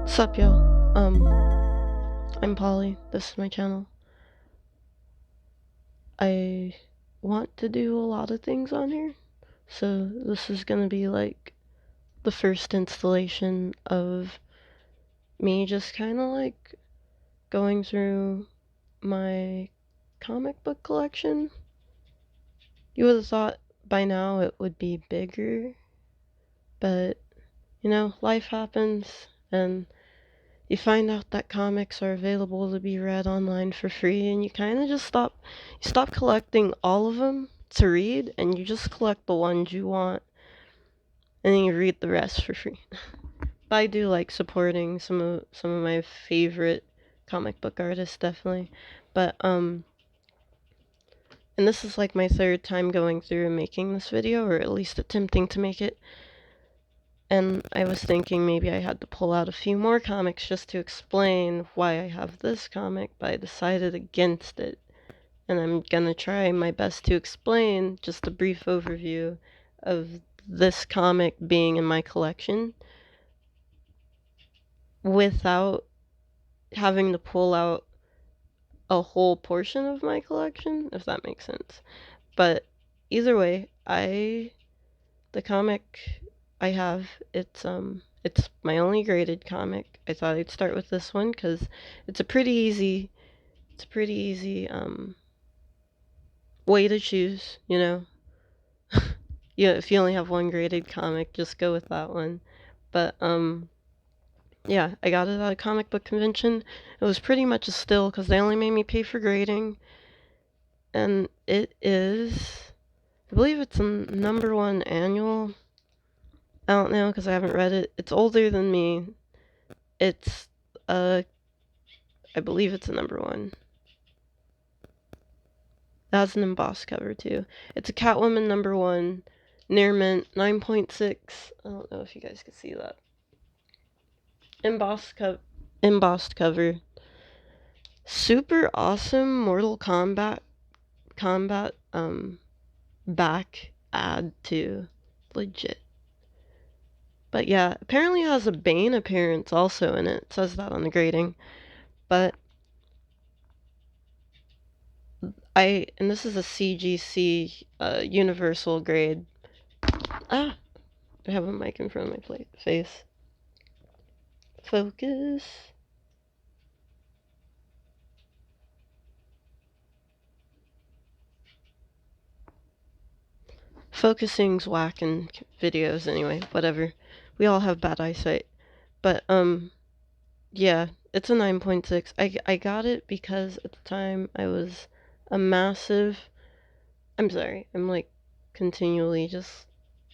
Sup, y'all? I'm Polly. This is my channel. I want to do a lot of things on here, so this is gonna be like the first installation of me just kind of like going through my comic book collection. You would have thought by now it would be bigger, but you know, life happens and you find out that comics are available to be read online for free, and you kind of just stop collecting all of them to read, and you just collect the ones you want, and then you read the rest for free. But I do like supporting some of my favorite comic book artists, definitely. But and this is like my third time going through and making this video, or at least attempting to make it. And I was thinking maybe I had to pull out a few more comics just to explain why I have this comic, but I decided against it. And I'm gonna try my best to explain just a brief overview of this comic being in my collection without having to pull out a whole portion of my collection, if that makes sense. But either way, the comic I have, it's my only graded comic. I thought I'd start with this one because it's a pretty easy way to choose, you know. Yeah, if you only have one graded comic, just go with that one. But yeah, I got it at a comic book convention. It was pretty much a steal because they only made me pay for grading, and it is, I believe it's a #1 annual. I don't know because I haven't read it. It's older than me. It's I believe it's a #1. It has an embossed cover too. It's a Catwoman #1, near mint, 9.6. I don't know if you guys can see that. Embossed cover. Super awesome Mortal Kombat back ad too. Legit. But yeah, apparently it has a Bane appearance also in it. It says that on the grading. But and this is a CGC universal grade. I have a mic in front of my face. Focus. Focusing's whack in videos anyway, whatever. We all have bad eyesight. But yeah, it's a 9.6. I got it because at the time I was a massive, I'm sorry, I'm like continually just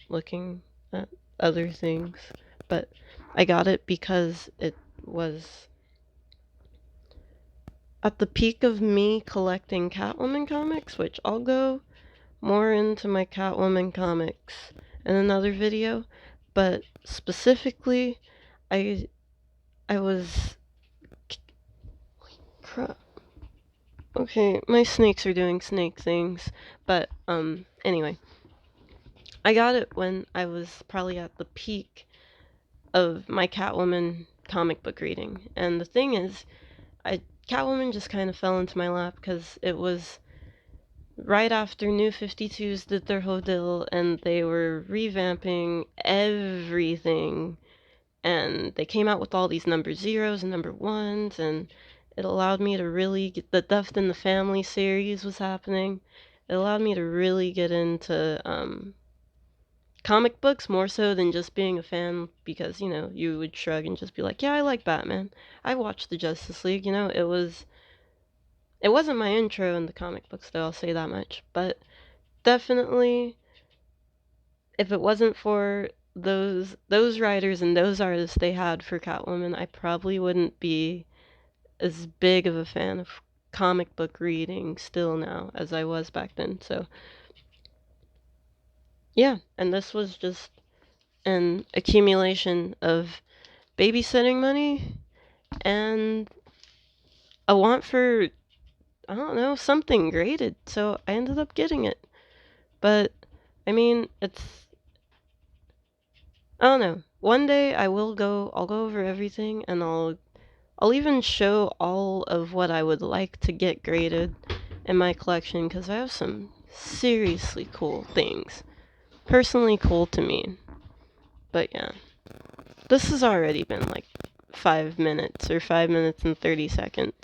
looking at other things, but I got it because it was at the peak of me collecting Catwoman comics, which I'll go more into my Catwoman comics in another video, but specifically I was, crap. Okay, my snakes are doing snake things, but anyway, I got it when I was probably at the peak of my Catwoman comic book reading. And the thing is, Catwoman just kind of fell into my lap because it was right after New 52s did their whole deal and they were revamping everything, and they came out with all these #0s and #1s, and it allowed me to really get the Death in the Family series was happening. It allowed me to really get into comic books more so than just being a fan, because, you know, you would shrug and just be like, yeah, I like Batman. I watched the Justice League, you know, it wasn't my intro in the comic books though, I'll say that much. But definitely, if it wasn't for those writers and those artists they had for Catwoman, I probably wouldn't be as big of a fan of comic book reading still now as I was back then. So yeah, and this was just an accumulation of babysitting money and a want for, I don't know, something graded. So I ended up getting it. But I mean, I don't know. one day I'll go over everything, and I'll even show all of what I would like to get graded in my collection, because I have some seriously cool things. Personally cool to me. But yeah. This has already been like 5 minutes, or 5 minutes and 30 seconds.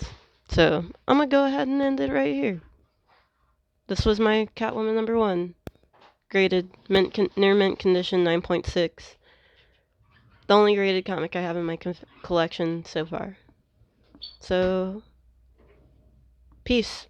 So I'm gonna go ahead and end it right here. This was my Catwoman #1. Graded near mint condition 9.6. The only graded comic I have in my collection so far. So, peace.